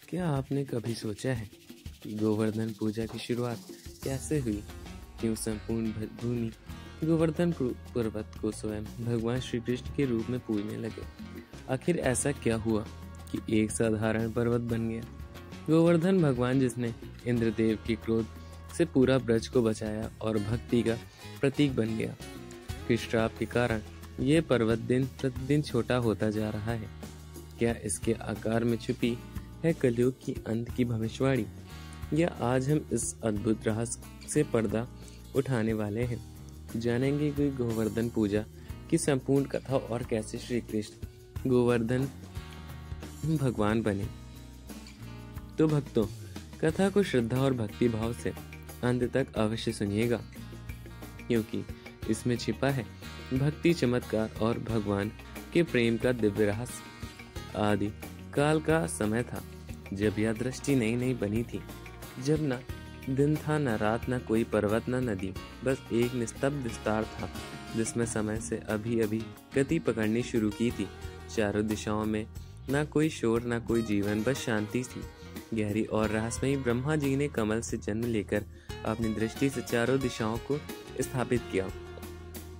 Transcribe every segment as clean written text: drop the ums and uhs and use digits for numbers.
क्या आपने कभी सोचा है कि गोवर्धन पूजा की शुरुआत कैसे हुई? क्यों संपूर्ण भूमि गोवर्धन पर्वत को स्वयं भगवान श्री कृष्ण के रूप में पूजने लगे? आखिर ऐसा क्या हुआ कि एक साधारण पर्वत बन गया? गोवर्धन भगवान जिसने इंद्रदेव के क्रोध से पूरा ब्रज को बचाया और भक्ति का प्रतीक बन गया। किस श्राप के कारण ये पर्वत दिन प्रतिदिन छोटा होता जा रहा है? क्या इसके आकार में छुपी है कलयुग की अंत की भविष्यवाणी, या आज हम इस अद्भुत रहस्य से पर्दा उठाने वाले हैं? जानेंगे कि गोवर्धन पूजा की संपूर्ण कथा और कैसे श्री कृष्ण गोवर्धन भगवान बने। तो भक्तों, कथा को श्रद्धा और भक्ति भाव से अंत तक अवश्य सुनिएगा, क्योंकि इसमें छिपा है भक्ति, चमत्कार और भगवान के प्रेम का दिव्य रहस्य। आदि काल का समय था जब यह दृष्टि नई नई बनी थी, जब न दिन था, न रात, न कोई पर्वत, न नदी, बस एक निस्तब्ध विस्तार था जिसमें समय से अभी अभी गति पकड़नी शुरू की थी। चारों दिशाओं में न कोई शोर, न कोई जीवन, बस शांति थी गहरी और रहस्यमयी। ब्रह्मा जी ने कमल से जन्म लेकर अपनी दृष्टि से चारों दिशाओं को स्थापित किया।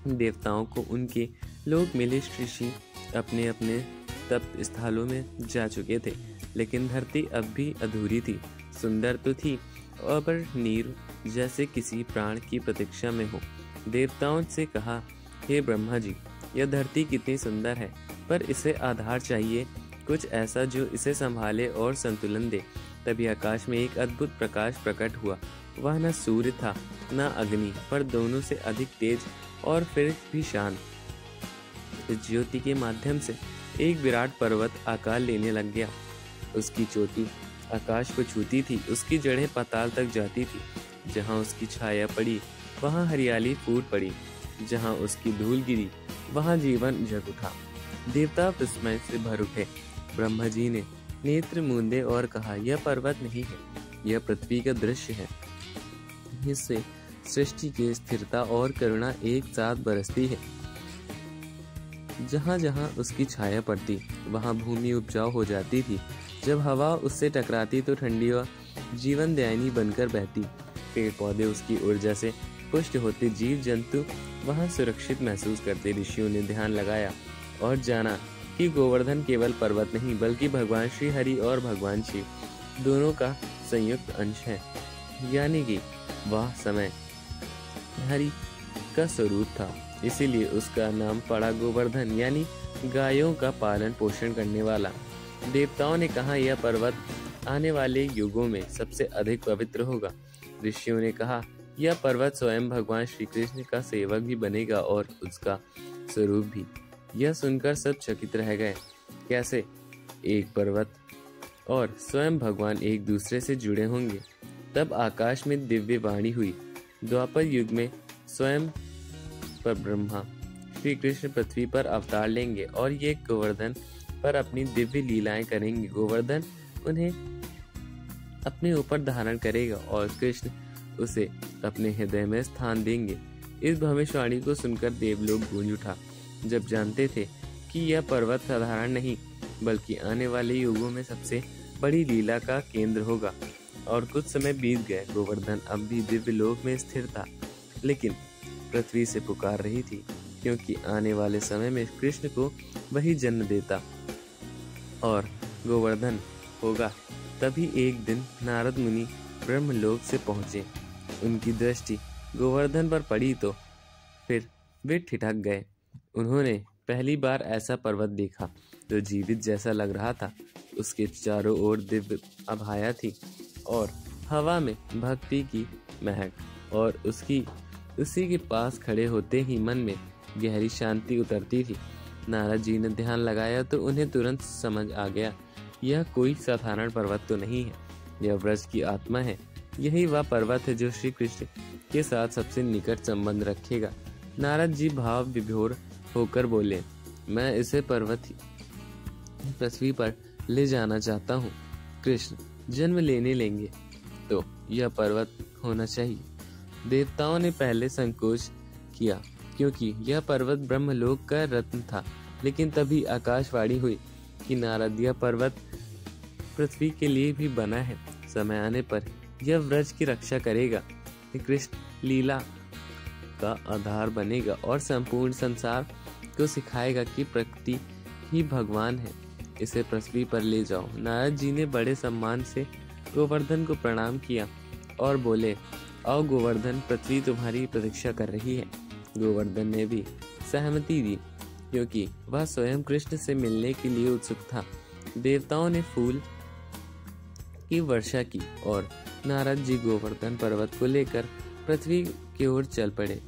देवताओं को उनके लोक मिले, ऋषि अपने अपने तप स्थलों में जा चुके थे, लेकिन धरती अब भी अधूरी थी। सुंदर तो थी, पर नीर जैसे किसी प्राण की प्रतीक्षा में हो। देवताओं से कहा, हे ब्रह्मा जी, यह धरती कितनी सुंदर है, पर इसे आधार चाहिए, कुछ ऐसा जो इसे संभाले और संतुलन दे। तभी आकाश में एक अद्भुत प्रकाश प्रकट हुआ। वह न सूर्य था न अग्नि, पर दोनों से अधिक तेज और फिर भी शांत। इस ज्योति के माध्यम से एक विराट पर्वत आकार लेने लग गया। उसकी चोटी आकाश को छूती थी, उसकी जड़ें पाताल तक जाती थी। जहाँ उसकी छाया पड़ी वहाँ हरियाली फूट पड़ी, जहाँ उसकी धूल गिरी वहाँ जीवन जग उठा। देवता विस्मय से भर उठे। ब्रह्मा जी ने नेत्र मूंदे और कहा, यह पर्वत नहीं है, यह पृथ्वी का दृश्य है। इससे सृष्टि की स्थिरता और करुणा एक साथ बरसती है। जहाँ जहाँ उसकी छाया पड़ती वहाँ भूमि उपजाऊ हो जाती थी। जब हवा उससे टकराती तो ठंडी और जीवन दायिनी बनकर बहती। पेड़ पौधे उसकी ऊर्जा से पुष्ट होते, जीव जंतु वहाँ सुरक्षित महसूस करते। ऋषियों ने ध्यान लगाया और जाना कि गोवर्धन केवल पर्वत नहीं, बल्कि भगवान श्री हरि और भगवान शिव दोनों का संयुक्त अंश है, यानी कि वह समय हरि का स्वरूप था। इसीलिए उसका नाम पड़ा गोवर्धन, यानी गायों का पालन पोषण करने वाला। देवताओं ने कहा, यह पर्वत आने वाले युगों में सबसे अधिक पवित्र होगा। ऋषियों ने कहा, यह पर्वत स्वयं भगवान श्री कृष्ण का सेवक भी बनेगा और उसका स्वरूप भी। यह सुनकर सब चकित रह गए। कैसे एक पर्वत और स्वयं भगवान एक दूसरे से जुड़े होंगे? तब आकाश में दिव्य वाणी हुई, द्वापर युग में स्वयं पर ब्रह्मा श्री कृष्ण पृथ्वी पर अवतार लेंगे और ये गोवर्धन पर अपनी दिव्य लीलाएं करेंगे। गोवर्धन उन्हें अपने ऊपर धारण करेगा और कृष्ण उसे अपने हृदय में स्थान देंगे। इस भविष्यवाणी को सुनकर देवलोक गूंज उठा। जब जानते थे कि यह पर्वत साधारण नहीं, बल्कि आने वाले युगों में सबसे बड़ी लीला का केंद्र होगा। और कुछ समय बीत गए। गोवर्धन अब भी दिव्य लोक में स्थिर था, लेकिन पृथ्वी से पुकार रही थी, क्योंकि आने वाले समय में कृष्ण को वही जन्म देता और गोवर्धन होगा। तभी एक दिन नारद मुनि ब्रह्मलोक से पहुंचे। उनकी दृष्टि गोवर्धन पर पड़ी तो फिर वे ठिठक गए। उन्होंने पहली बार ऐसा पर्वत देखा जो जीवित जैसा लग रहा था। उसके चारों ओर दिव्य आभाया थी और हवा में भक्ति की महक, और उसी के पास खड़े होते ही मन में गहरी शांति उतरती थी। नारद जी ने ध्यान लगाया तो उन्हें तुरंत समझ आ गया, यह कोई साधारण पर्वत तो नहीं है, यह व्रज की आत्मा है। यही वह पर्वत है जो श्री कृष्ण के साथ सबसे निकट संबंध रखेगा। नारद जी भाव विभोर होकर बोले, मैं इसे पर्वत पृथ्वी पर ले जाना चाहता हूँ। कृष्ण जन्म लेने लेंगे तो यह पर्वत होना चाहिए। देवताओं ने पहले संकोच किया, क्योंकि यह पर्वत ब्रह्मलोक का रत्न था, लेकिन तभी आकाशवाणी हुई कि नारद, यह पर्वत पृथ्वी के लिए भी बना है। समय आने पर यह व्रज की रक्षा करेगा। कृष्ण लीला का आधार बनेगा और संपूर्ण संसार को सिखाएगा कि प्रकृति ही भगवान है। इसे पृथ्वी पर ले जाओ। नारद जी ने बड़े सम्मान से गोवर्धन को प्रणाम किया और बोले, आओ गोवर्धन, पृथ्वी तुम्हारी प्रतीक्षा कर रही है। गोवर्धन ने भी सहमति दी, क्योंकि वह स्वयं कृष्ण से मिलने के लिए उत्सुक था। देवताओं ने फूल की वर्षा की और नारद जी गोवर्धन पर्वत को लेकर पृथ्वी की ओर चल पड़े।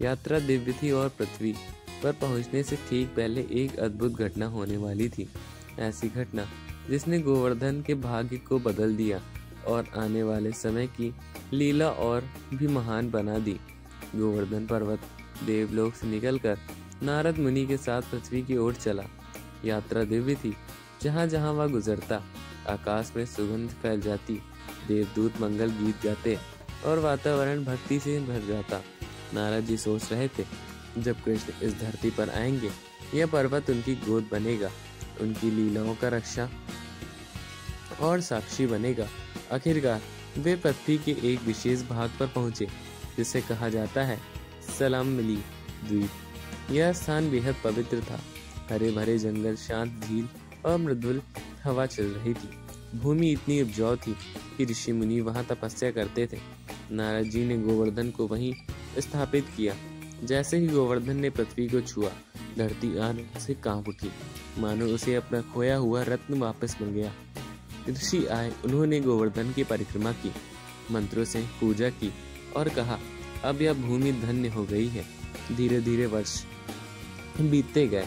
यात्रा दिव्य थी और पृथ्वी पर पहुंचने से ठीक पहले एक अद्भुत घटना होने वाली थी। ऐसी घटना जिसने गोवर्धन के भाग्य को बदल दिया और आने वाले समय की लीला और भी महान बना दी। गोवर्धन पर्वत देवलोक से निकलकर नारद मुनि के साथ पृथ्वी की ओर चला। यात्रा दिव्य थी। जहाँ जहाँ वह गुजरता आकाश में सुगंध फैल जाती, देवदूत मंगल गीत गाते और वातावरण भक्ति से भर जाता। नारद जी सोच रहे थे, जब कृष्ण इस धरती पर आएंगे, यह पर्वत उनकी गोद बनेगा, उनकी लीलाओं का रक्षा और साक्षी बनेगा। आखिरकार वे पृथ्वी के एक विशेष भाग पर पहुंचे, जिसे कहा जाता है सलामली द्वीप। यह स्थान बेहद पवित्र था। हरे भरे जंगल, शांत झील और मृदुल हवा चल रही थी। भूमि इतनी उपजाऊ थी कि ऋषि मुनि वहां तपस्या करते थे। नारद जी ने गोवर्धन को वहीं स्थापित किया। जैसे ही गोवर्धन ने पृथ्वी को छुआ, धरती आनंद से कांप उठी, मानो उसे अपना खोया हुआ रत्न वापस मिल गया। ऋषि आए, उन्होंने गोवर्धन की परिक्रमा की, मंत्रों से पूजा की और कहा, अब यह भूमि धन्य हो गई है। धीरे धीरे वर्ष बीतते गए।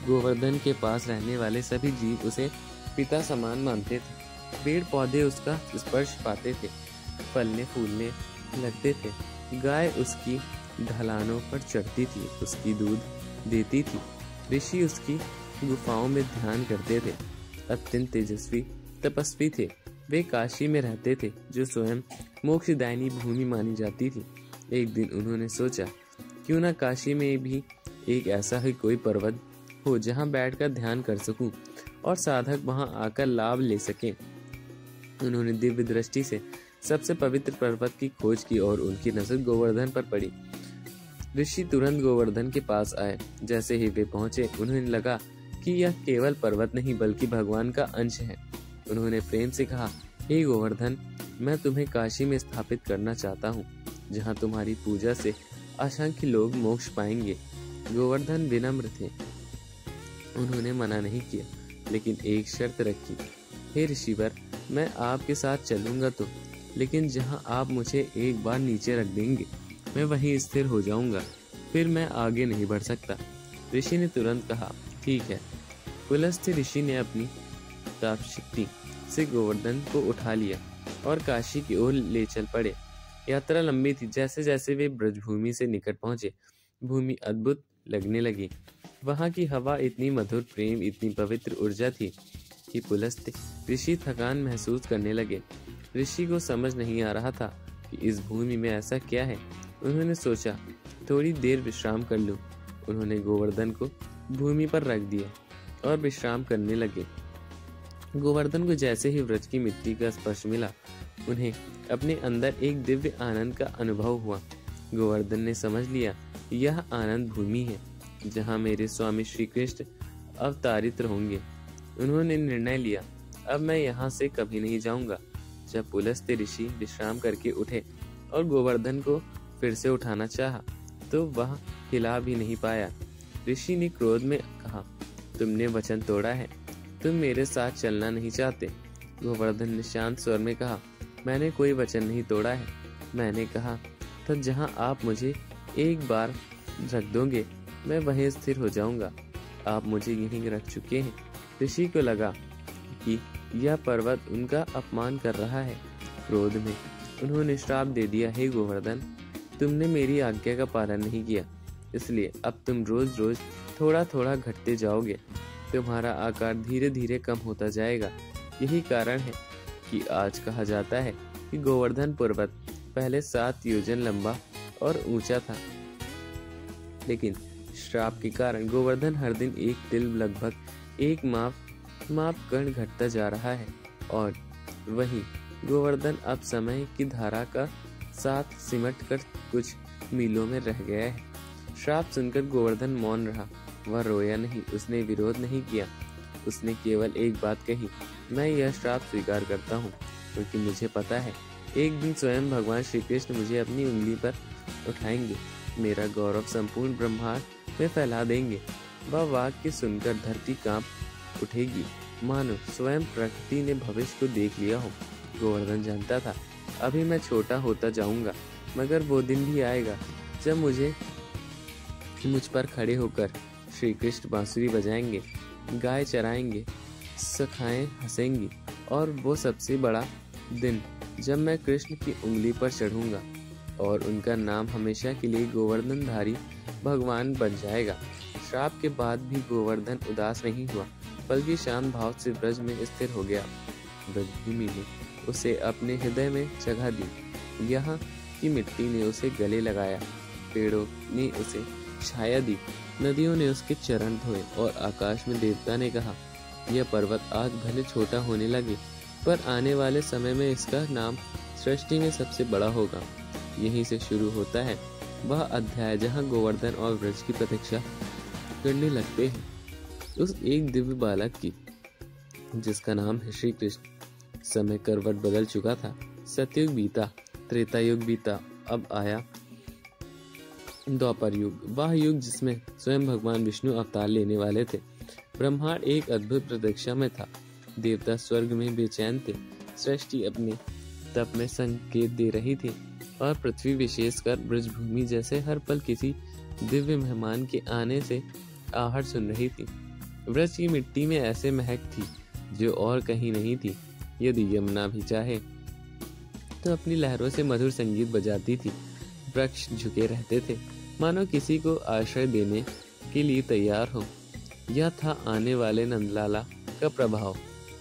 गोवर्धन के पास रहने वाले सभी जीव उसे पिता समान मानते थे। पेड़ पौधे उसका स्पर्श पाते थे, फलने फूलने लगते थे। गाय उसकी ढलानों पर चढ़ती थी, उसकी दूध देती थी। ऋषि उसकी गुफाओं में ध्यान करते थे। अत्यंत तेजस्वी तपस्वी थे। वे काशी में रहते थे, जो स्वयं मोक्षदायिनी भूमि मानी जाती थी। एक दिन उन्होंने सोचा, क्यों न काशी में भी एक ऐसा ही कोई पर्वत हो जहां बैठकर ध्यान कर सकूं और साधक वहां आकर लाभ ले सकें। उन्होंने दिव्य दृष्टि से सबसे पवित्र पर्वत की खोज की और उनकी नजर गोवर्धन पर पड़ी। ऋषि तुरंत गोवर्धन के पास आए। जैसे ही वे पहुंचे, उन्हें लगा कि यह केवल पर्वत नहीं बल्कि भगवान का अंश है। उन्होंने प्रेम से कहा, हे गोवर्धन, मैं तुम्हें काशी में स्थापित करना चाहता हूँ, जहाँ तुम्हारी पूजा से असंख्य लोग मोक्ष पाएंगे। गोवर्धन विनम्र थे। उन्होंने मना नहीं किया, लेकिन एक शर्त रखी, हे ऋषिवर, मैं आपके साथ चलूंगा तो, लेकिन जहाँ आप मुझे एक बार नीचे रख देंगे, मैं वहीं स्थिर हो जाऊंगा, फिर मैं आगे नहीं बढ़ सकता। ऋषि ने तुरंत कहा, ठीक है। पुलस्त्य ऋषि ने अपनी ताप शक्ति से गोवर्धन को उठा लिया और काशी की ओर ले चल पड़े। यात्रा लंबी थी। जैसे जैसे वे ब्रजभूमि से निकट पहुंचे, भूमि अद्भुत लगने लगी। वहां की हवा इतनी मधुर, प्रेम इतनी पवित्र ऊर्जा थी कि पुलस्त्य ऋषि थकान महसूस करने लगे। ऋषि को समझ नहीं आ रहा था कि इस भूमि में ऐसा क्या है। उन्होंने सोचा, थोड़ी देर विश्राम कर लूं। उन्होंने गोवर्धन को भूमि पर रख दिया और विश्राम करने लगे। गोवर्धन को जैसे ही व्रज की मिट्टी का स्पर्श मिला, उन्हें अपने अंदर एक दिव्य आनंद का अनुभव हुआ। गोवर्धन ने समझ लिया, यह आनंद भूमि है जहाँ मेरे स्वामी श्री कृष्ण अवतारित होंगे। उन्होंने निर्णय लिया, अब मैं यहाँ से कभी नहीं जाऊंगा। जब पुलस्त्य ऋषि विश्राम करके उठे और गोवर्धन को फिर से उठाना चाहा, तो वह हिला भी नहीं पाया। ऋषि ने क्रोध में कहा, तुमने वचन तोड़ा है, तुम मेरे साथ चलना नहीं चाहते। गोवर्धन ने शांत स्वर में कहा, मैंने कोई वचन नहीं तोड़ा है। मैंने कहा था, जहाँ आप मुझे एक बार रख दोगे, मैं वहीं स्थिर हो जाऊंगा। आप मुझे यहीं रख चुके हैं। ऋषि को लगा कि यह पर्वत उनका अपमान कर रहा है। क्रोध में उन्होंने श्राप दे दिया, हे गोवर्धन, तुमने मेरी आज्ञा का पालन नहीं किया, इसलिए अब तुम रोज रोज थोड़ा थोड़ा घटते जाओगे। तुम्हारा आकार धीरे धीरे कम होता जाएगा। यही कारण है कि आज कहा जाता है कि गोवर्धन पर्वत पहले 7 योजन लंबा और ऊंचा था, लेकिन श्राप के कारण गोवर्धन हर दिन एक तिल लगभग एक माप कण घटता जा रहा है। और वहीं गोवर्धन अब समय की धारा का साथ सिमट कर कुछ मीलों में रह गया है। श्राप सुनकर गोवर्धन मौन रहा। वह रोया नहीं, उसने विरोध नहीं किया। उसने केवल एक बात कही, मैं यह श्राप स्वीकार करता हूँ, क्योंकि मुझे पता है एक दिन स्वयं भगवान श्री कृष्ण मुझे अपनी उंगली पर उठाएंगे, मेरा गौरव संपूर्ण ब्रह्मांड में फैला देंगे। वह वाक्य सुनकर धरती कांप उठेगी, मानो स्वयं प्रकृति ने भविष्य को देख लिया हो। गोवर्धन जानता था अभी मैं छोटा होता जाऊंगा, मगर वो दिन भी आएगा जब मुझ पर खड़े होकर श्री कृष्ण बांसुरी बजाएंगे, गाय चराएंगे, सखाएं हंसेंगी, और वो सबसे बड़ा दिन जब मैं कृष्ण की उंगली पर चढ़ूंगा और उनका नाम हमेशा के लिए गोवर्धनधारी भगवान बन जाएगा। श्राप के बाद भी गोवर्धन उदास नहीं हुआ, बल्कि शांत भाव से ब्रज में स्थिर हो गया। ब्रजभूमि ने उसे अपने हृदय में जगह दी, यहाँ की मिट्टी ने उसे गले लगाया, पेड़ों ने उसे छाया दी, नदियों ने उसके चरण धोए, और आकाश में देवता ने कहा, यह पर्वत आज भले छोटा होने लगे, पर आने वाले समय में इसका नाम सृष्टि में सबसे बड़ा होगा। यहीं से शुरू होता है वह अध्याय जहाँ गोवर्धन और ब्रज की प्रतीक्षा करने लगते हैं उस एक दिव्य बालक की, जिसका नाम है श्री कृष्ण। समय करवट बदल चुका था। सतयुग बीता, त्रेता युग बीता, अब आया द्वापर युग, वह युग जिसमें स्वयं भगवान विष्णु अवतार लेने वाले थे। ब्रह्मांड एक अद्भुत प्रतीक्षा में था। देवता स्वर्ग में बेचैन थे, सृष्टि अपने तप में संकेत दे रही थी, और पृथ्वी विशेषकर ब्रजभूमि जैसे हर पल किसी दिव्य मेहमान के आने से आहट सुन रही थी। ब्रज की मिट्टी में ऐसे महक थी जो और कहीं नहीं थी। यदि यमुना भी चाहे तो अपनी लहरों से मधुर संगीत बजाती थी। वृक्ष झुके रहते थे, मानो किसी को आश्रय देने के लिए तैयार हो। यह था आने वाले नंदलाला का प्रभाव।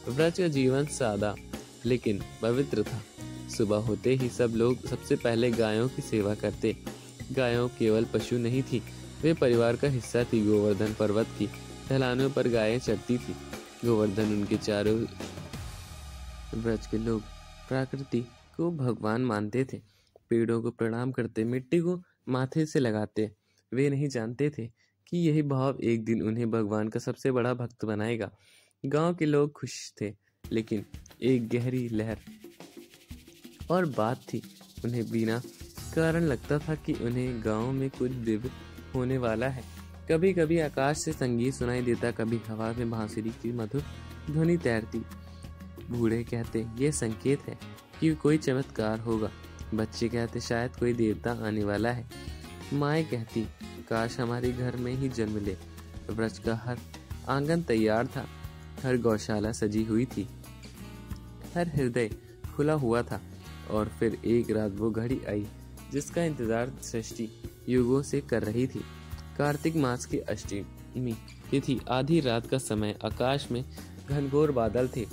ब्रज का जीवन सादा लेकिन पवित्र था। सुबह होते ही सब लोग सबसे पहले गायों की सेवा करते। गायों केवल पशु नहीं थी, वे परिवार का हिस्सा थी। गोवर्धन पर्वत की ढलानों पर गायें चरती थी। गोवर्धन उनके चारों ब्रज के लोग प्रकृति को भगवान मानते थे, पेड़ों को प्रणाम करते, मिट्टी को माथे से लगाते। वे नहीं जानते थे कि यही भाव एक दिन उन्हें भगवान का सबसे बड़ा भक्त बनाएगा। गांव के लोग खुश थे, लेकिन एक गहरी लहर और बात थी। उन्हें बिना कारण लगता था कि उन्हें गांव में कुछ दिव्य होने वाला है। कभी कभी आकाश से संगीत सुनाई देता, कभी हवा में बांसुरी की मधुर ध्वनि तैरती। बूढ़े कहते ये संकेत है कि कोई चमत्कार होगा। बच्चे कहते शायद कोई देवता आने वाला है। माएँ कहती काश हमारे घर में ही जन्म ले। ब्रज का हर आंगन तैयार था, हर गौशाला सजी हुई थी, हर हृदय खुला हुआ था। और फिर एक रात वो घड़ी आई जिसका इंतजार सृष्टि युगों से कर रही थी। कार्तिक मास की अष्टमी तिथि, आधी रात का समय। आकाश में घनघोर बादल थे,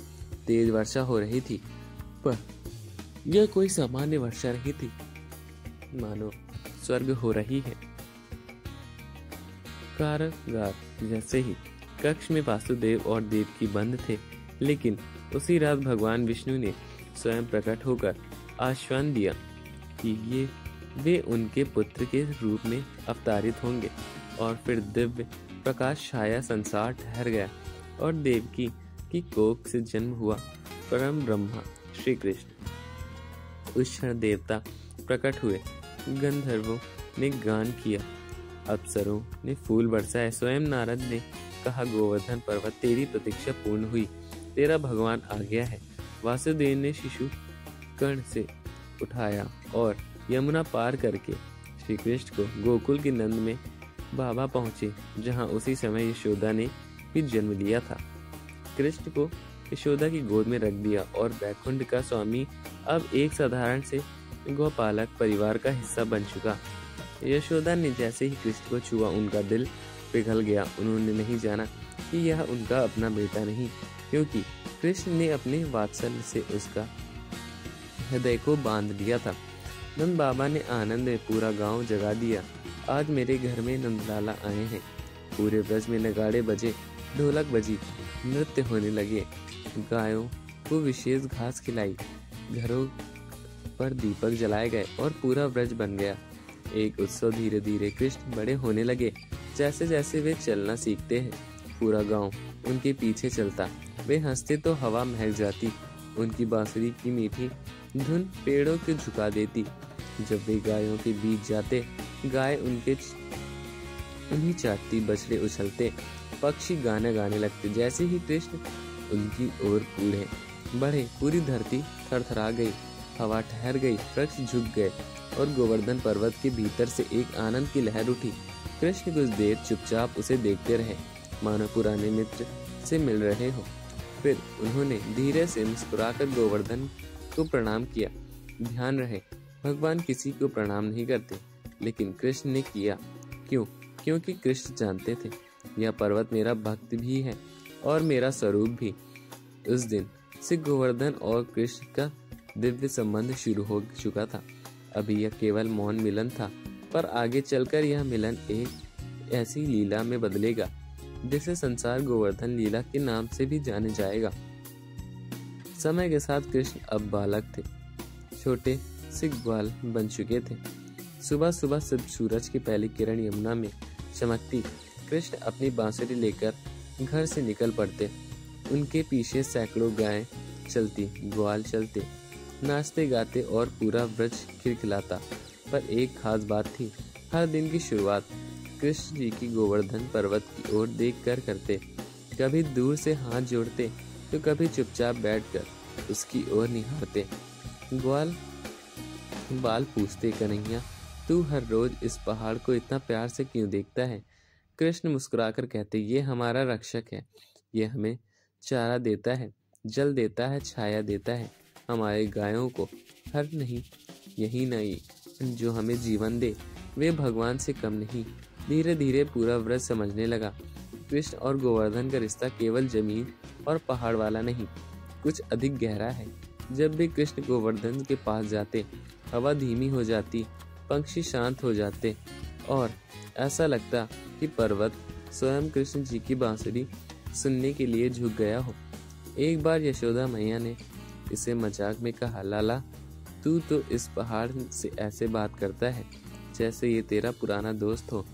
तेज वर्षा हो रही थी, पर यह कोई सामान्य वर्षा नहीं थी, मानो स्वर्ग हो रही है। कारागार जैसे ही कक्ष में वासुदेव और देवकी बंद थे, लेकिन उसी रात भगवान विष्णु ने स्वयं प्रकट होकर आश्वासन दिया कि वे उनके पुत्र के रूप में अवतारित होंगे। और फिर दिव्य प्रकाश छाया, संसार ठहर गया, और देवकी की कोख से जन्म हुआ परम ब्रह्मा श्री कृष्ण। उस क्षण देवता प्रकट हुए, गंधर्वों ने गान किया, अप्सरों ने फूल बरसाए। स्वयं नारद ने कहा, गोवर्धन पर्वत तेरी प्रतीक्षा पूर्ण हुई, तेरा भगवान आ गया है। वासुदेव ने शिशु कर्ण से उठाया और यमुना पार करके श्री कृष्ण को गोकुल के नंद में बाबा पहुंचे, जहां उसी समय यशोदा ने भी जन्म लिया था। कृष्ण को यशोदा की गोद में रख दिया, और बैकुंठ का स्वामी अब एक साधारण से गोपालक परिवार का हिस्सा बन चुका। यशोदा ने जैसे ही कृष्ण को छुआ, उनका दिल पिघल गया। उन्होंने नहीं जाना कि यह उनका अपना बेटा नहीं, क्योंकि कृष्ण ने अपने वात्सल्य से उसका हृदय को बांध लिया था। नंद बाबा ने आनंद में पूरा गांव जगा दिया। आज मेरे घर में नंदलाला आए हैं। पूरे ब्रज में नगाड़े बजे, ढोलक बजी, नृत्य होने लगे। गायों वो विशेष घास खिलाई, घरों पर दीपक जलाए गए और पूरा व्रज बन गया। एक उत्सव धीरे धीरे कृष्ण बड़े होने लगे। जैसे जैसे वे चलना सीखते हैं, पूरा गांव उनके पीछे चलता। वे हंसते तो हवा महक जाती, उनकी बांसुरी की मीठी धुन पेड़ों को झुका देती। जब वे गायों के बीच जाते, गाय उन्हीं चाटती, बछड़े उछलते, पक्षी गाना गाने लगते। जैसे ही कृष्ण उनकी ओर बढ़े, पूरी धरती थरथरा गई, हवा ठहर गई, वृक्ष झुक गए और गोवर्धन पर्वत के भीतर से एक आनंद की लहर उठी। कृष्ण कुछ देर चुपचाप उसे देखते रहे, मानो पुराने मित्र से मिल रहे हो। फिर उन्होंने धीरे से मुस्कुराकर गोवर्धन को प्रणाम किया। ध्यान रहे, भगवान किसी को प्रणाम नहीं करते, लेकिन कृष्ण ने किया। क्यों? क्योंकि कृष्ण जानते थे यह पर्वत मेरा भक्त भी है और मेरा स्वरूप भी। उस दिन से गोवर्धन और कृष्ण का दिव्य संबंध शुरू हो चुका था। अभी यह केवल मौन मिलन था, पर आगे चलकर यह मिलन एक ऐसी लीला में बदलेगा जिसे संसार गोवर्धन लीला के नाम से भी जाने जाएगा। समय के साथ कृष्ण अब बालक थे, छोटे से ग्वाल बन चुके थे। सुबह सुबह जब सूरज की पहली किरण यमुना में चमकती, कृष्ण अपनी बांसुरी लेकर घर से निकल पड़ते। उनके पीछे सैकड़ों गायें चलती, ग्वाल चलते, नाचते गाते और पूरा व्रज खिलखिलाता। पर एक खास बात थी, हर दिन की शुरुआत कृष्ण जी की गोवर्धन पर्वत की ओर देखकर करते। कभी दूर से हाथ जोड़ते तो कभी चुपचाप बैठकर उसकी ओर निहारते। ग्वाल बाल पूछते, कन्हैया तू हर रोज इस पहाड़ को इतना प्यार से क्यों देखता है? कृष्ण मुस्कुराकर कहते, ये हमारा रक्षक है, ये हमें चारा देता है, जल देता है, छाया देता है। हमारे गायों को हर नहीं, यही नहीं जो हमें जीवन दे, वे भगवान से कम नहीं। धीरे धीरे पूरा व्रज समझने लगा, कृष्ण और गोवर्धन का रिश्ता केवल जमीन और पहाड़ वाला नहीं, कुछ अधिक गहरा है। जब भी कृष्ण गोवर्धन के पास जाते, हवा धीमी हो जाती, पंछी शांत हो जाते और ऐसा लगता कि पर्वत स्वयं कृष्ण जी की बांसुरी सुनने के लिए झुक गया हो। एक बार यशोदा मैया ने इसे मजाक में कहा, लाला तू तो इस पहाड़ से ऐसे बात करता है जैसे ये तेरा पुराना दोस्त हो।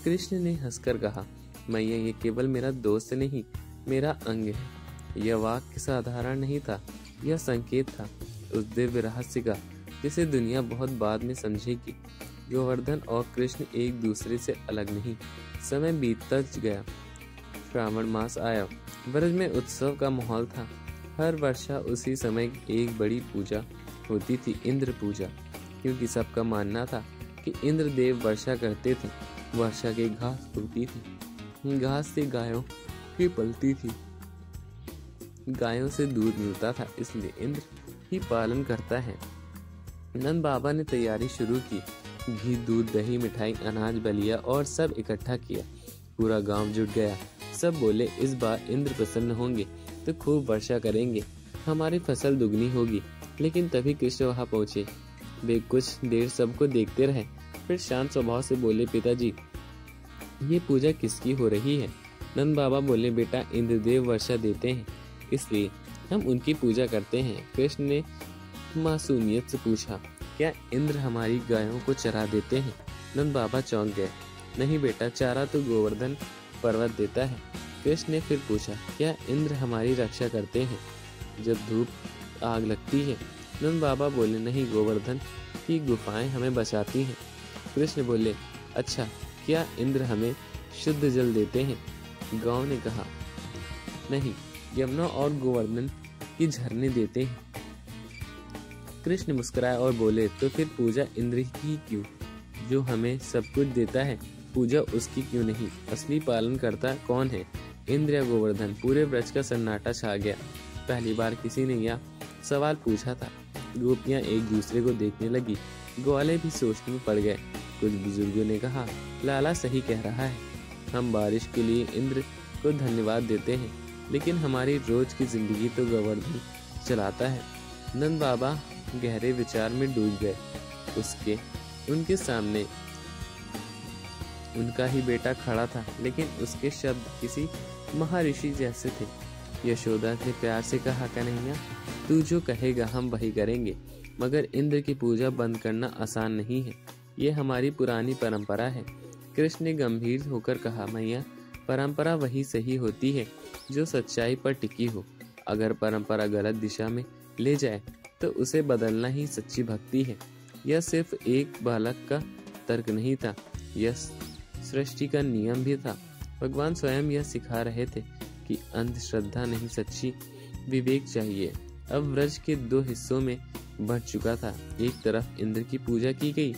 कृष्ण ने हंसकर कहा, मैया ये केवल मेरा दोस्त नहीं, मेरा अंग है। यह वाक्य साधारण नहीं था, यह संकेत था उस दिव्य रहस्य का जिसे दुनिया बहुत बाद में समझेगी। गोवर्धन और कृष्ण एक दूसरे से अलग नहीं। समय बीतता गया, श्रावण मास आया, ब्रज में उत्सव का माहौल था। हर वर्षा उसी समय एक बड़ी पूजा होती थी, इंद्र पूजा, क्योंकि सबका मानना था कि इंद्र देव वर्षा करते थे। वर्षा की घास उगती थी, घास से गायों की पलती थी, गायों से दूध मिलता था, इसलिए इंद्र ही पालन करता है। नंद बाबा ने तैयारी शुरू की, घी, दूध, दही, मिठाई, अनाज, बलिया और सब इकट्ठा किया। पूरा गांव जुट गया। सब बोले, इस बार इंद्र प्रसन्न होंगे तो खूब वर्षा करेंगे, हमारी फसल दुगनी होगी। लेकिन तभी कृष्ण वहां पहुंचे। वे कुछ देर सबको देखते रहे, फिर शांत स्वभाव से बोले, पिताजी ये पूजा किसकी हो रही है? नंद बाबा बोले, बेटा इंद्रदेव वर्षा देते हैं, इसलिए हम उनकी पूजा करते हैं। कृष्ण ने मासूमियत से पूछा, क्या इंद्र हमारी गायों को चरा देते हैं? नंद बाबा चौंक गए। नहीं बेटा, चारा तो गोवर्धन पर्वत देता है। कृष्ण ने फिर पूछा, क्या इंद्र हमारी रक्षा करते हैं जब धूप आग लगती है? नंद बाबा बोले, नहीं, गोवर्धन की गुफाएं हमें बचाती हैं। कृष्ण बोले, अच्छा, क्या इंद्र हमें शुद्ध जल देते हैं? गांव ने कहा, नहीं, यमुना और गोवर्धन की झरने देते हैं। कृष्ण मुस्कुराए और बोले, तो फिर पूजा इंद्र की क्यों? जो हमें सब कुछ देता है, पूजा उसकी क्यों नहीं? असली पालन करता कौन है, इंद्र या गोवर्धन? पूरे ब्रज का सन्नाटा छा गया। पहली बार किसी ने यह सवाल पूछा था। गोपियां एक दूसरे को देखने लगी, ग्वाले भी सोचने में पड़ गए। कुछ बुजुर्गों ने कहा, लाला सही कह रहा है, हम बारिश के लिए इंद्र को धन्यवाद देते हैं, लेकिन हमारी रोज की जिंदगी तो गोवर्धन चलाता है। नंद बाबा गहरे विचार में डूब गए। उनके सामने उनका ही बेटा खड़ा था, लेकिन उसके शब्द किसी महर्षि जैसे थे। यशोदा ने प्यार से कहा, कन्हैया तू जो कहेगा हम वही करेंगे, मगर इंद्र की पूजा बंद करना आसान नहीं है, ये हमारी पुरानी परंपरा है। कृष्ण ने गंभीर होकर कहा, मैया परंपरा वही सही होती है जो सच्चाई पर टिकी हो। अगर परंपरा गलत दिशा में ले जाए तो उसे बदलना ही सच्ची भक्ति है। यह सिर्फ एक बालक का तर्क नहीं था, यह सृष्टि का नियम भी था। भगवान स्वयं यह सिखा रहे थे कि अंधश्रद्धा नहीं, सच्ची विवेक चाहिए। अब व्रज के दो हिस्सों में बढ़ चुका था। एक तरफ इंद्र की पूजा की गई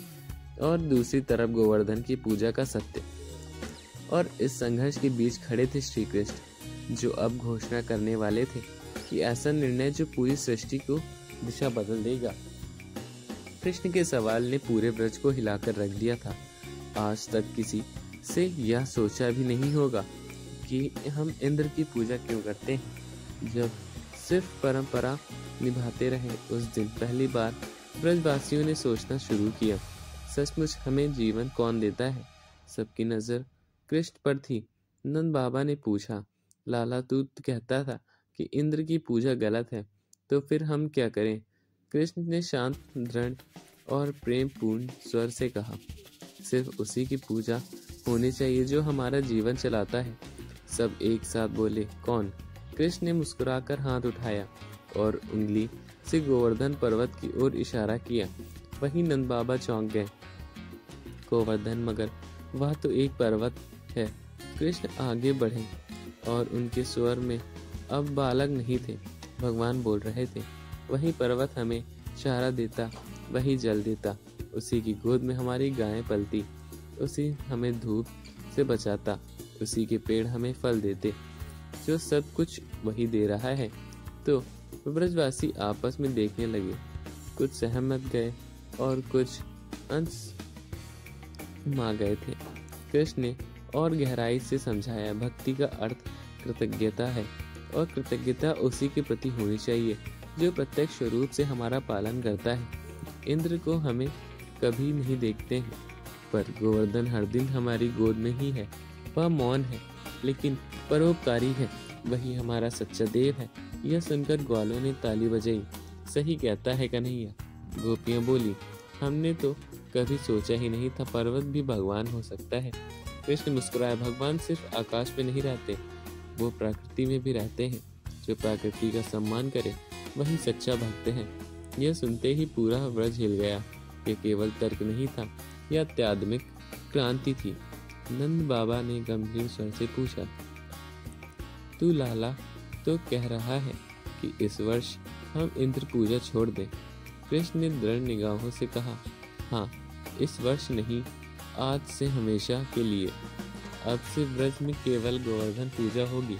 और दूसरी तरफ गोवर्धन की पूजा का सत्य। और इस संघर्ष के बीच खड़े थे श्री कृष्ण, जो अब घोषणा करने वाले थे कि ऐसा निर्णय जो पूरी सृष्टि को दिशा बदल देगा। कृष्ण के सवाल ने पूरे ब्रज को हिलाकर रख दिया था। आज तक किसी से यह सोचा भी नहीं होगा कि हम इंद्र की पूजा क्यों करते हैं। जब सिर्फ परंपरा निभाते रहे, उस दिन पहली बार ब्रजवासियों ने सोचना शुरू किया, सचमुच हमें जीवन कौन देता है। सबकी नजर कृष्ण पर थी। नंद बाबा ने पूछा, लाला तू कहता था कि इंद्र की पूजा गलत है, तो फिर हम क्या करें। कृष्ण ने शांत, दृढ़ और प्रेम पूर्ण स्वर से कहा, सिर्फ उसी की पूजा होनी चाहिए जो हमारा जीवन चलाता है। सब एक साथ बोले, कौन। कृष्ण ने मुस्कुराकर हाथ उठाया और उंगली से गोवर्धन पर्वत की ओर इशारा किया। वहीं नंद बाबा चौंक गए। गोवर्धन, मगर वह तो एक पर्वत है। कृष्ण आगे बढ़े और उनके स्वर में अब बालक नहीं थे, भगवान बोल रहे थे। वही पर्वत हमें सहारा देता, वही जल देता, उसी की गोद में हमारी गायें पलती, उसी हमें धूप से बचाता, उसी के पेड़ हमें फल देते, जो सब कुछ वही दे रहा है। तो ब्रजवासी आपस में देखने लगे, कुछ सहमत गए और कुछ अंश मा गए थे। कृष्ण ने और गहराई से समझाया, भक्ति का अर्थ कृतज्ञता है और कृतज्ञता उसी के प्रति होनी चाहिए जो प्रत्यक्ष रूप से हमारा पालन करता है। इंद्र को हमें कभी नहीं देखते हैं, पर गोवर्धन हर दिन हमारी गोद में ही है। वह मौन है लेकिन परोपकारी है, वही हमारा सच्चा देव है। यह सुनकर ग्वालों ने ताली बजाई। सही कहता है कन्हैया, गोपियां बोली, हमने तो कभी सोचा ही नहीं था पर्वत भी भगवान हो सकता है। कृष्ण मुस्कुराए, भगवान सिर्फ आकाश में नहीं रहते, वो प्रकृति में भी रहते हैं। जो प्रकृति का सम्मान करे वही सच्चा भक्त है। यह सुनते ही पूरा व्रज हिल गया। ये केवल तर्क नहीं था, यह आध्यात्मिक क्रांति थी। नंद बाबा ने गंभीर स्वर से पूछा, तू लाला तो कह रहा है कि इस वर्ष हम इंद्र पूजा छोड़ दें। कृष्ण ने दृढ़ निगाहों से कहा, हाँ, इस वर्ष नहीं, आज से हमेशा के लिए। अब से व्रज में केवल गोवर्धन पूजा होगी।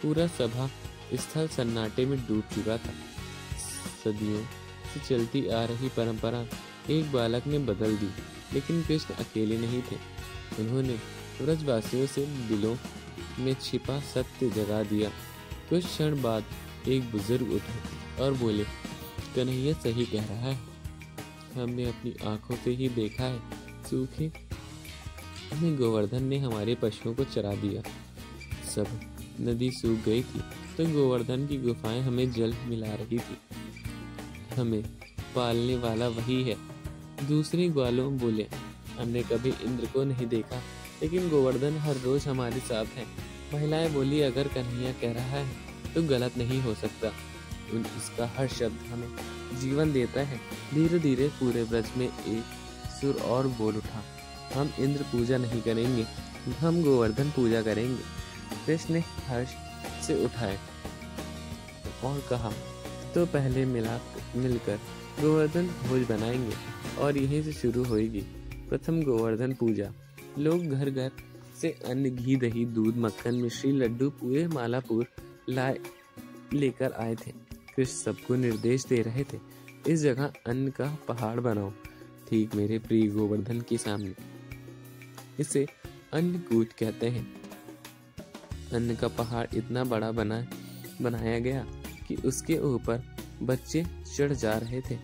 पूरा सभा स्थल सन्नाटे में डूब चुका था। सदियों से चलती आ रही परंपरा एक बालक ने बदल दी, लेकिन कृष्ण अकेले नहीं थे। उन्होंने व्रजवासियों से दिलों में छिपा सत्य जगा दिया। कुछ क्षण बाद एक बुजुर्ग उठे और बोले, कन्हैया सही कह रहा है, हमने अपनी आंखों से ही देखा है, सूखे में गोवर्धन ने हमारे पशुओं को चरा दिया। सब नदी सूख गई थी तो गोवर्धन की गुफाएं हमें जल मिला रही थी। हमें पालने वाला वही है। दूसरे ग्वालों बोले, हमने कभी इंद्र को नहीं देखा, लेकिन गोवर्धन हर रोज हमारे साथ है। महिलाएं बोली, अगर कन्हैया कह रहा है तो गलत नहीं हो सकता। इसका हर शब्द हमें जीवन देता है। धीरे धीरे पूरे ब्रज में एक सुर और बोल उठा, हम इंद्र पूजा नहीं करेंगे, हम गोवर्धन पूजा करेंगे। कृष्ण ने हर्ष से उठाए और कहा, तो पहले मिलकर गोवर्धन भोज बनाएंगे और यहीं से शुरू होगी प्रथम गोवर्धन पूजा। लोग घर घर से अन्न, घी, दही, दूध, मक्खन, मिश्री, लड्डू, पूरे मालापुर लेकर आए थे। कृष्ण सबको निर्देश दे रहे थे, इस जगह अन्न का पहाड़ बनाओ, ठीक मेरे प्रिय गोवर्धन के सामने। इसे अन्नकूट कहते हैं। अन्न का पहाड़ इतना बड़ा बनाया गया कि उसके ऊपर बच्चे चढ़ जा रहे थे।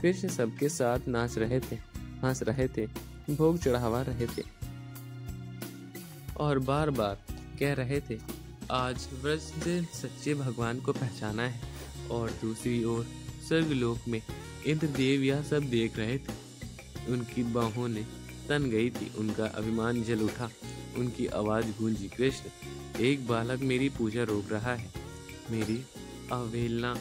कृष्ण सबके साथ नाच रहे थे, हंस रहे थे, भोग चढ़ावा रहे थे और बार बार कह रहे थे, आज व्रज ने सच्चे भगवान को पहचाना है। और दूसरी ओर स्वर्गलोक में इंद्रदेव यह सब देख रहे थे। उनकी बाहों ने तन गई थी, उनका अभिमान जल उठा, उनकी आवाज गूंजी, कृष्ण, एक बालक मेरी पूजा रोक रहा है, मेरी अवहेलना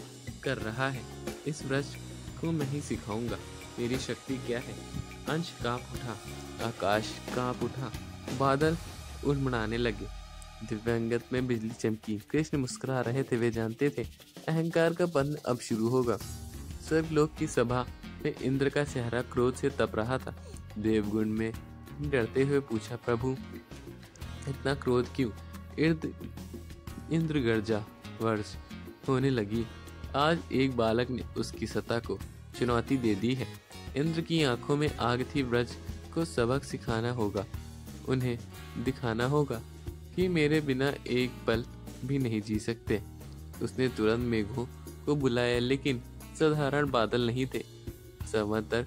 कर रहा है। इस व्रज को मैं ही सिखाऊंगा। मेरी शक्ति क्या है? अंश कांप उठा, आकाश कांप उठा, बादल उड़मड़ाने लगे, दिव्यांगत में बिजली चमकी। कृष्ण मुस्कुरा रहे थे, वे जानते थे अहंकार का बंध अब शुरू होगा। स्वर्गलोक की सभा में इंद्र का चेहरा क्रोध से तप रहा था। देवगुण में डरते हुए पूछा, प्रभु इतना क्रोध क्यों? इंद्र गर्जा वर्ष होने लगी। आज एक बालक ने उसकी सत्ता को चुनौती दे दी है। इंद्र की आंखों में आग थी। व्रज को सबक सिखाना होगा, उन्हें दिखाना होगा कि मेरे बिना एक पल भी नहीं जी सकते। उसने तुरंत मेघों को बुलाया, लेकिन साधारण बादल नहीं थे, समंतर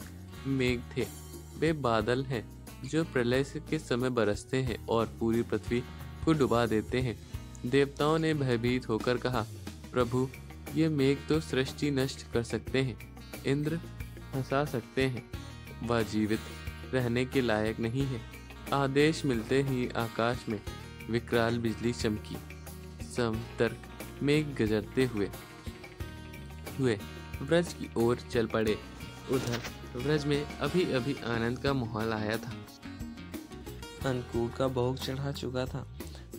मेघ थे। वे बादल हैं जो प्रलय के समय बरसते हैं और पूरी पृथ्वी को डुबा देते हैं। देवताओं ने भयभीत होकर कहा, प्रभु ये मेघ तो सृष्टि नष्ट कर सकते हैं, इंद्र हंसा सकते हैं, वह जीवित रहने के लायक नहीं है। आदेश मिलते ही आकाश में विकराल बिजली चमकी, समंतर मेघ गरजते हुए व्रज की ओर चल पड़े। उधर व्रज में अभी अभी आनंद का माहौल आया था। अन्नकूट का भोग चढ़ा चुका था।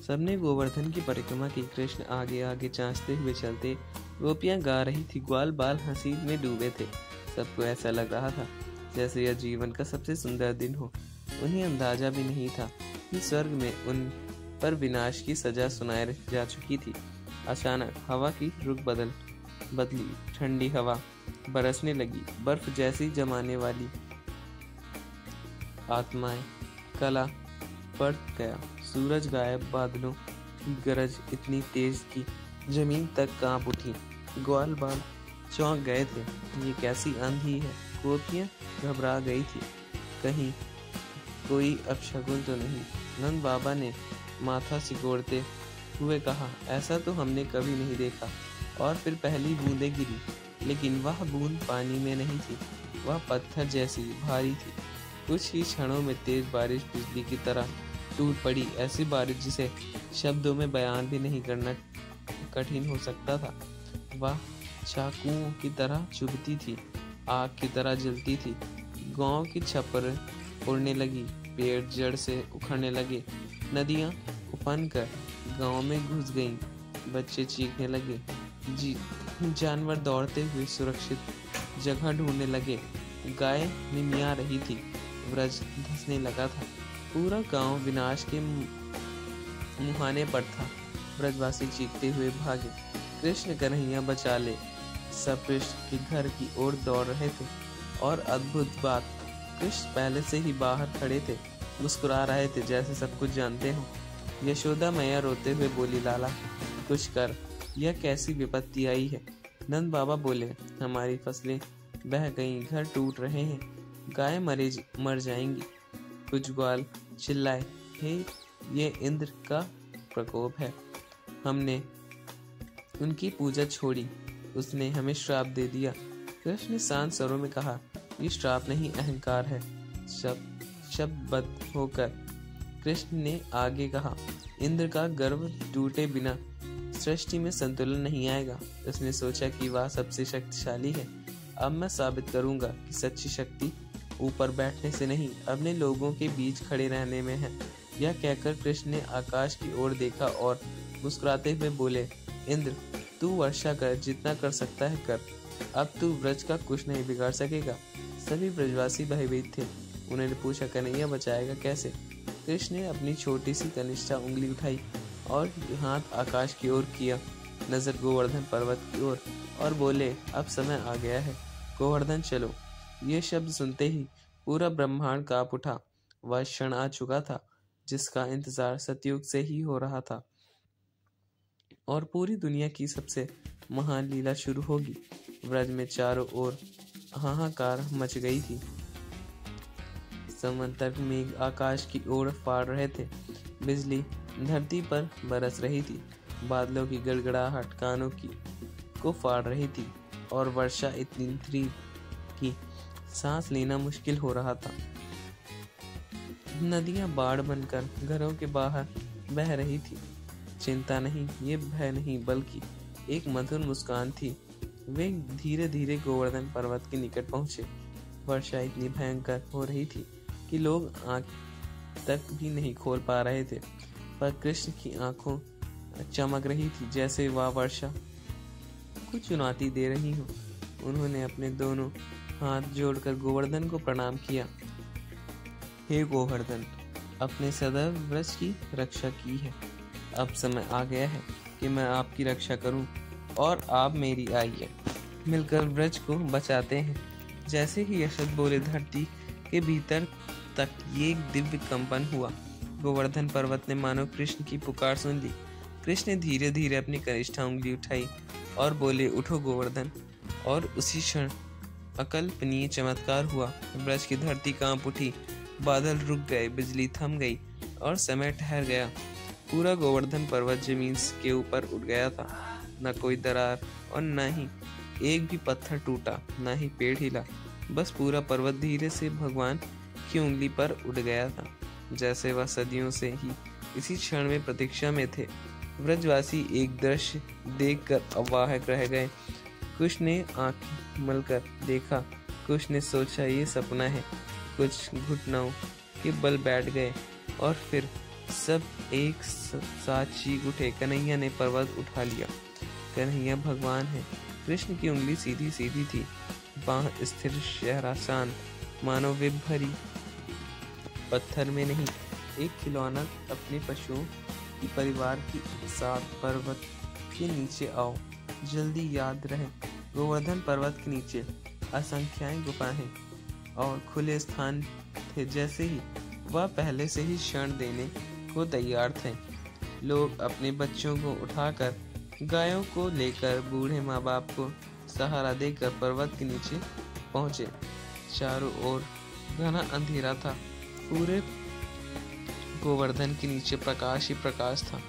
सबने गोवर्धन की परिक्रमा की। कृष्ण आगे आगे चाँचते हुए चलते, गोपियां गा रही थी, ग्वाल बाल हंसी में डूबे थे। सबको ऐसा लग रहा था जैसे यह जीवन का सबसे सुंदर दिन हो। उन्हें अंदाजा भी नहीं था कि स्वर्ग में उन पर विनाश की सजा सुनाई जा चुकी थी। अचानक हवा की रुख बदली, ठंडी हवा बरसने लगी, बर्फ जैसी जमाने वाली आत्माएं कला पड़ गया। सूरज गायब, बादलों की गरज इतनी तेज की जमीन तक कांप उठी। ग्वाल बाल चौंक गए थे, ये कैसी आंधी है? गोपियां घबरा गई थी, कहीं कोई अपशगुन तो नहीं। नंद बाबा ने माथा सिकोड़ते हुए कहा, ऐसा तो हमने कभी नहीं देखा। और फिर पहली बूंदें गिरी, लेकिन वह बूंद पानी में नहीं थी, वह पत्थर जैसी भारी थी। कुछ ही क्षणों में तेज बारिश बिजली की तरह टूट पड़ी, ऐसी बारिश जिसे शब्दों में बयान भी नहीं करना कठिन हो सकता था। वह चाकुओं की तरह चुभती थी, आग की तरह जलती थी। गांव की छप्पर उड़ने लगी, पेड़ जड़ से उखड़ने लगे, नदियां उफन कर गांव में घुस गईं, बच्चे चीखने लगे, जानवर दौड़ते हुए सुरक्षित जगह ढूंढने लगे, गाय मिमिया रही थी, व्रज धंसने लगा था। पूरा गांव विनाश के मुहाने पर था। ब्रजवासी चीखते हुए भागे, कृष्ण कन्हैया बचा ले। सब कृष्ण के घर की ओर दौड़ रहे थे। और अद्भुत बात, कृष्ण पहले से ही बाहर खड़े थे, मुस्कुरा रहे थे जैसे सब कुछ जानते हो। यशोदा मैया रोते हुए बोली, लाला कुछ कर, यह कैसी विपत्ति आई है? नंद बाबा बोले, हमारी फसलें बह गईं, घर टूट रहे हैं, गाय मर जाएंगी। कुछ ग्वाल चिल्लाए, हे ये इंद्र का प्रकोप है, हमने उनकी पूजा छोड़ी, उसने हमें श्राप दे दिया। कृष्ण ने शांत स्वरों में कहा, ये श्राप नहीं, अहंकार है। शब्दबद्ध होकर कृष्ण ने आगे कहा, इंद्र का गर्व टूटे बिना सृष्टि में संतुलन नहीं आएगा। उसने सोचा कि वह सबसे शक्तिशाली है। अब मैं साबित करूंगा कि सच्ची शक्ति ऊपर बैठने से नहीं, अपने लोगों के बीच खड़े रहने में है। यह कहकर कृष्ण ने आकाश की ओर देखा और मुस्कुराते हुए बोले, इंद्र तू वर्षा कर, जितना कर सकता है कर, अब तू ब्रज का कुछ नहीं बिगाड़ सकेगा। सभी ब्रजवासी भयभीत थे। उन्होंने पूछा, कन्हैया बचाएगा कैसे? कृष्ण ने अपनी छोटी सी कनिष्ठा उंगली उठाई और हाथ आकाश की ओर किया, नजर गोवर्धन पर्वत की ओर, और बोले, अब समय आ गया है, गोवर्धन चलो। ये शब्द सुनते ही पूरा ब्रह्मांड कांप उठा। वह क्षण आ चुका था जिसका इंतजार सतयुग से ही हो रहा था, और पूरी दुनिया की सबसे महान लीला शुरू होगी। ब्रज में चारों ओर हाहाकार मच गई थी। समंतर मेघ आकाश की ओर फाड़ रहे थे, बिजली धरती पर बरस रही थी, बादलों की गड़गड़ाहट कानों की को फाड़ रही थी और वर्षा इतनी थी कि सांस लेना मुश्किल हो रहा था। नदियां बाढ़ बनकर घरों के बाहर बह रही थी। चिंता नहीं, ये भय नहीं, बल्कि एक मधुर मुस्कान थी। वे धीरे धीरे गोवर्धन पर्वत के निकट पहुंचे। वर्षा इतनी भयंकर हो रही थी कि लोग आंख तक भी नहीं खोल पा रहे थे, पर कृष्ण की आंखों चमक रही थी जैसे वह वर्षा को चुनौती दे रही हो। उन्होंने अपने दोनों हाथ जोड़कर गोवर्धन को प्रणाम किया। हे गोवर्धन, अपने सदैव व्रज की रक्षा की है। अब समय आ गया है कि मैं आपकी रक्षा करूं और आप मेरी। आइए मिलकर व्रज को बचाते हैं। जैसे ही यशोद बोले, धरती के भीतर तक ये दिव्य कंपन हुआ। गोवर्धन पर्वत ने मानो कृष्ण की पुकार सुन ली। कृष्ण ने धीरे धीरे अपनी कनिष्ठ उंगली उठाई और बोले, उठो गोवर्धन। और उसी क्षण अकल्पनीय चमत्कार हुआ। ब्रज की धरती कांप उठी, बादल रुक गए, बिजली थम गई और समय ठहर गया। पूरा गोवर्धन पर्वत जमीन के ऊपर उठ गया था। न कोई दरार और न ही एक भी पत्थर टूटा, न ही पेड़ हिला। बस पूरा पर्वत धीरे से भगवान की उंगली पर उठ गया था, जैसे वह सदियों से ही इसी क्षण में प्रतीक्षा में थे। व्रजवासी एक दृश्य देखकर अवाक रह गए। कुछ ने आंखें मलकर देखा, कुछ ने सोचा ये सपना है। कुछ घुटनों के बल बैठ गए और फिर सब एक साथ चीख उठे, कन्हैया ने पर्वत उठा लिया। कन्हैया भगवान है। कृष्ण की उंगली सीधी सीधी थी, बांह स्थिर, चेहरा शांत, मानो वे भरी पत्थर में नहीं। एक खिलौना अपने पशुओं की परिवार के साथ पर्वत के नीचे आओ। जल्दी याद रहे, गोवर्धन पर्वत के नीचे असंख्यात गुफाएं और खुले स्थान थे। जैसे ही वह पहले से ही क्षण देने को तैयार थे। लोग अपने बच्चों को उठाकर, गायों को लेकर, बूढ़े माँ बाप को सहारा देकर पर्वत के नीचे पहुंचे। चारों ओर घना अंधेरा था। पूरे गोवर्धन के नीचे प्रकाश ही प्रकाश था।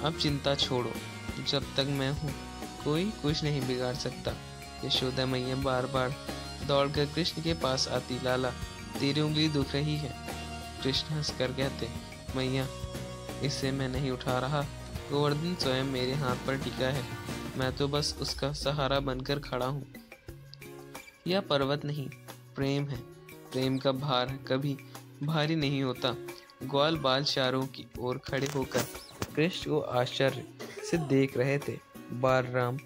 अब चिंता छोड़ो, जब तक मैं हूँ कोई कुछ नहीं बिगाड़ सकता। यशोदा मैया बार बार दौड़कर कृष्ण के पास आती, लाला तेरी उंगली दुख रही है। कृष्ण हंसकर कहते, मैया इसे मैं नहीं उठा रहा, गोवर्धन स्वयं मेरे हाथ पर टिका है, मैं तो बस उसका सहारा बनकर खड़ा हूँ। यह पर्वत नहीं, प्रेम है। प्रेम का भार कभी भारी नहीं होता। ग्वाल बाल चारों की ओर खड़े होकर कृष्ण को आश्चर्य से देख रहे थे। बालराम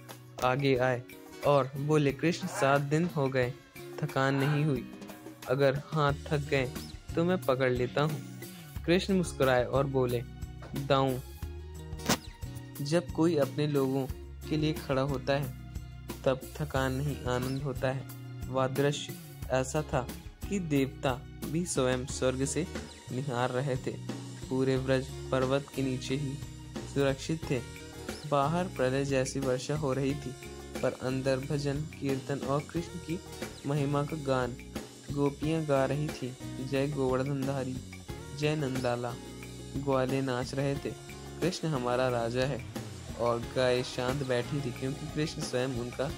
आगे आए और बोले, कृष्ण 7 दिन हो गए, थकान नहीं हुई? अगर हाथ थक गए तो मैं पकड़ लेता हूँ। कृष्ण मुस्कुराए और बोले, दाऊं। जब कोई अपने लोगों के लिए खड़ा होता है तब थकान नहीं, आनंद होता है। वह दृश्य ऐसा था कि देवता भी स्वयं स्वर्ग से निहार रहे थे। पूरे व्रज पर्वत के नीचे ही सुरक्षित थे। बाहर प्रलय जैसी वर्षा हो रही थी, पर अंदर भजन कीर्तन और कृष्ण की महिमा का गान गोपियां गा रही थी। जय गोवर्धनधारी, जय नंदाला। ग्वाले नाच रहे थे, कृष्ण हमारा राजा है। और गाय शांत बैठी थी, क्योंकि कृष्ण स्वयं उनका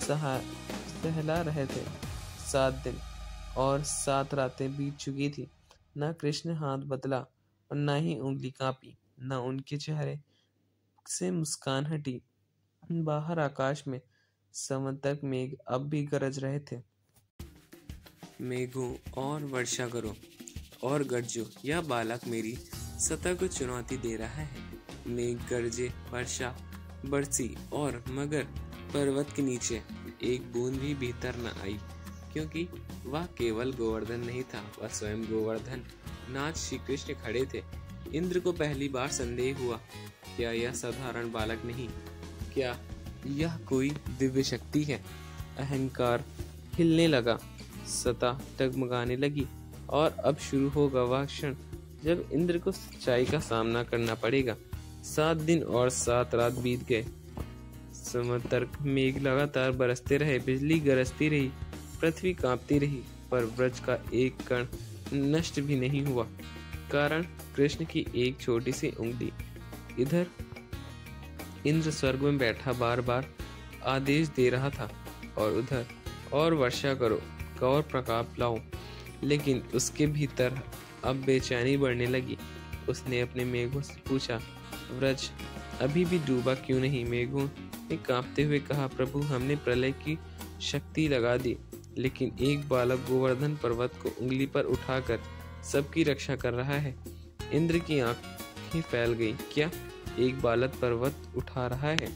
सहला रहे थे। 7 दिन और 7 रातें बीत चुकी थी। न कृष्ण हाथ बदला और न ही उंगली कांपी, न उनके चेहरे से मुस्कान हटी। बाहर आकाश में समंतक मेघ अब भी गरज रहे थे। मेघों और वर्षा करो और गरजो, यह बालक मेरी सत्ता को चुनौती दे रहा है। मेघ गरजे, वर्षा बरसी और मगर पर्वत के नीचे एक बूंद भी भीतर न आई, क्योंकि वह केवल गोवर्धन नहीं था, वह स्वयं गोवर्धन नाथ श्री कृष्ण खड़े थे। इंद्र को पहली बार संदेह हुआ, क्या यह साधारण बालक नहीं, क्या यह कोई दिव्य शक्ति है? अहंकार हिलने लगा, सत्ता डगमगाने लगी और अब शुरू होगा वह क्षण जब इंद्र को सच्चाई का सामना करना पड़ेगा। 7 दिन और 7 रात बीत गए। समंतक मेघ लगातार बरसते रहे, बिजली गरजती रही, पृथ्वी कांपती रही, पर व्रज का एक कण नष्ट भी नहीं हुआ। कारण कृष्ण की एक छोटी सी उंगली। इधर इंद्र स्वर्ग में बैठा बार बार आदेश दे रहा था और उधर और वर्षा करो, और प्रकाप लाओ। लेकिन उसके भीतर अब बेचैनी बढ़ने लगी। उसने अपने मेघों से पूछा, व्रज अभी भी डूबा क्यों नहीं? मेघों ने कांपते हुए कहा, प्रभु हमने प्रलय की शक्ति लगा दी, लेकिन एक बालक गोवर्धन पर्वत को उंगली पर उठाकर सबकी रक्षा कर रहा है। इंद्र की आंखें फैल गई। क्या एक बालक पर्वत उठा रहा है?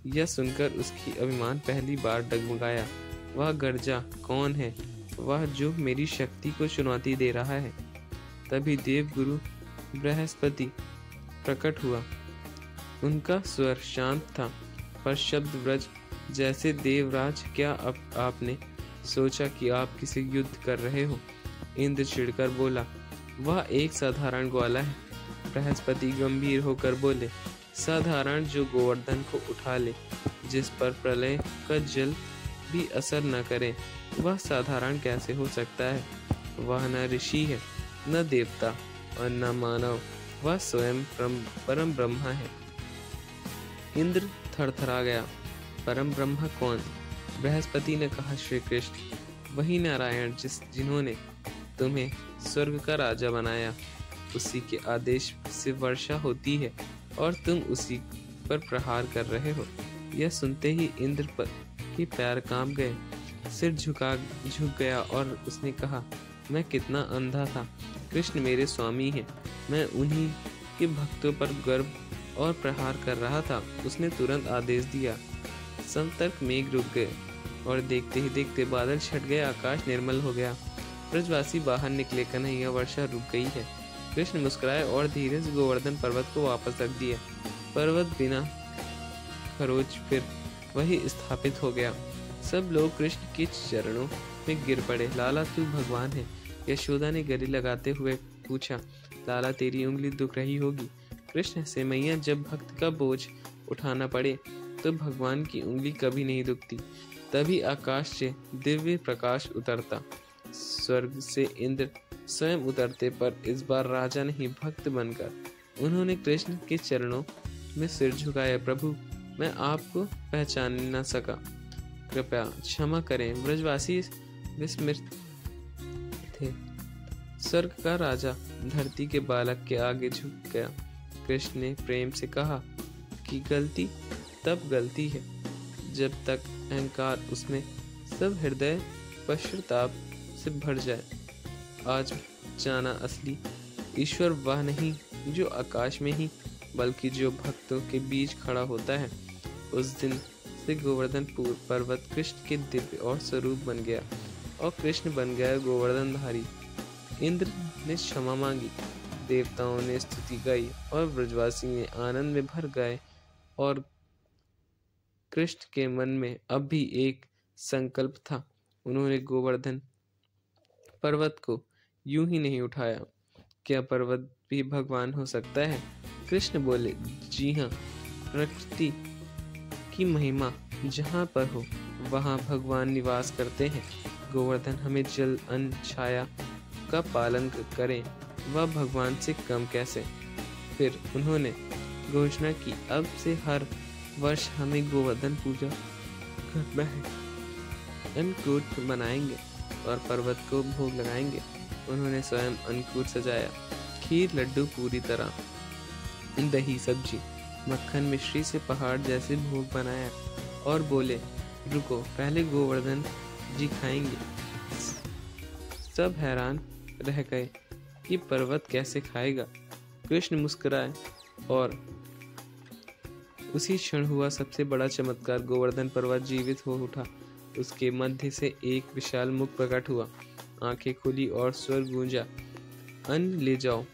यह सुनकर उसकी अभिमान पहली बार डगमगाया। वह गर्जा, कौन है वह जो मेरी शक्ति को चुनौती दे रहा है? तभी देव गुरु बृहस्पति प्रकट हुआ। उनका स्वर शांत था पर शब्द व्रज जैसे। देवराज, क्या अब आपने सोचा कि आप किसी युद्ध कर रहे हो? इंद्र चिढ़कर बोला, वह एक साधारण ग्वाला है। बृहस्पति गंभीर होकर बोले, साधारण जो गोवर्धन को उठा ले, जिस पर प्रलय का जल भी असर न करे, वह साधारण कैसे हो सकता है? वह न ऋषि है, न देवता और न मानव, वह स्वयं परम ब्रह्मा है। इंद्र थरथरा गया। परम ब्रह्मा कौन? बृहस्पति ने कहा, श्री कृष्ण, वही नारायण जिन्होंने तुम्हें स्वर्ग का राजा बनाया। उसी के आदेश से वर्षा होती है और तुम उसी पर प्रहार कर रहे हो। यह सुनते ही इंद्र पर के पैर कांप गए, सिर झुक गया और उसने कहा, मैं कितना अंधा था। कृष्ण मेरे स्वामी हैं, मैं उन्हीं के भक्तों पर गर्व और प्रहार कर रहा था। उसने तुरंत आदेश दिया। संतर्क मेघ रुक गए और देखते ही देखते बादल छट गए, आकाश निर्मल हो गया। ब्रजवासी बाहर निकले, कन्हैया वर्षा रुक गई है। कृष्ण मुस्कुराए और धीरे से गोवर्धन पर्वत को वापस रख दिया। पर्वत बिना खरोच फिर वही स्थापित हो गया। सब लोग कृष्ण के चरणों में गिर पड़े। लाला तू भगवान है? यशोदा ने गले लगाते हुए पूछा। लाला तेरी उंगली दुख रही होगी। कृष्ण से, मैया जब भक्त का बोझ उठाना पड़े तो भगवान की उंगली कभी नहीं दुखती। तभी आकाश से दिव्य प्रकाश उतरता। स्वर्ग से इंद्र स्वयं उतरते, पर इस बार राजा नहीं, भक्त बनकर। उन्होंने कृष्ण के चरणों में सिर झुकाया। प्रभु, मैं आपको पहचान न सका, कृपया क्षमा करें। ब्रजवासी विस्मित थे। स्वर्ग का राजा धरती के बालक के आगे झुक गया। कृष्ण ने प्रेम से कहा कि गलती तब गलती है जब तक अहंकार उसमें सब हृदय पश्चाताप से भर जाए। आज जाना असली ईश्वर वह नहीं जो आकाश में ही, बल्कि जो भक्तों के बीच खड़ा होता है। उस दिन से गोवर्धन पर्वत कृष्ण के दिव्य और स्वरूप बन गया और कृष्ण बन गया गोवर्धनधारी। इंद्र ने क्षमा मांगी, देवताओं ने स्तुति गाई और ब्रजवासी ने आनंद में भर गए। और कृष्ण के मन में अब भी एक संकल्प था। उन्होंने गोवर्धन पर्वत को यूं ही नहीं उठाया। क्या पर्वत भी भगवान हो सकता है? कृष्ण बोले, जी हाँ, प्रकृति की महिमा जहाँ पर हो वहाँ भगवान निवास करते हैं। गोवर्धन हमें जल, अन्न, छाया का पालन करें, वह भगवान से कम कैसे? फिर उन्होंने घोषणा की, अब से हर वर्ष हमें गोवर्धन पूजा करना है। अन्नकूट बनाएंगे और पर्वत को भोग लगाएंगे। उन्होंने स्वयं अन्नकूट सजाया, खीर, लड्डू, पूरी तरह दही, सब्जी, मक्खन, मिश्री से पहाड़ जैसे भोग बनाया और बोले, रुको, पहले गोवर्धन जी खाएंगे। सब हैरान रह गए कि पर्वत कैसे खाएगा। कृष्ण मुस्कुराए और उसी क्षण हुआ सबसे बड़ा चमत्कार। गोवर्धन पर्वत जीवित हो उठा। उसके मध्य से एक विशाल मुख प्रकट हुआ। आंखें खुली और स्वर गूंजा, अन्न ले जाओ।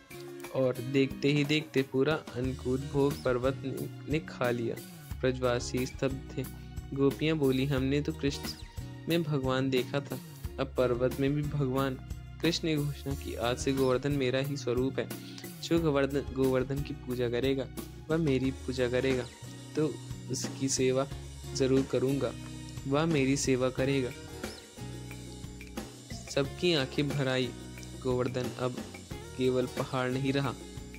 और देखते ही देखते पूरा अन्नकूट भोग पर्वत ने खा लिया। ब्रजवासी स्तब्ध थे। गोपियां बोली, हमने तो कृष्ण में भगवान देखा था, अब पर्वत में भी भगवान। कृष्ण ने घोषणा की, आज से गोवर्धन मेरा ही स्वरूप है। जो गोवर्धन की पूजा करेगा वह मेरी पूजा करेगा, तो उसकी सेवा जरूर करूंगा, वह मेरी सेवा करेगा। सबकी आंखें भर आई। गोवर्धन अब केवल पहाड़ नहीं रहा,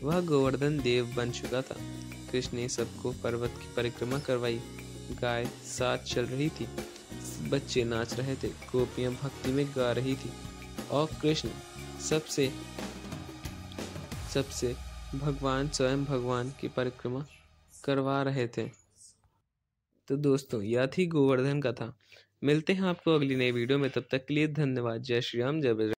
वह गोवर्धन देव बन चुका था। कृष्ण ने सबको पर्वत की परिक्रमा करवाई। गाय साथ चल रही थी, बच्चे नाच रहे थे, गोपियां भक्ति में गा रही थी और कृष्ण सबसे सबसे भगवान स्वयं भगवान की परिक्रमा करवा रहे थे। तो दोस्तों, यह थी गोवर्धन कथा। मिलते हैं आपको अगली नई वीडियो में, तब तक के लिए धन्यवाद। जय श्री राम, जय बजरंग।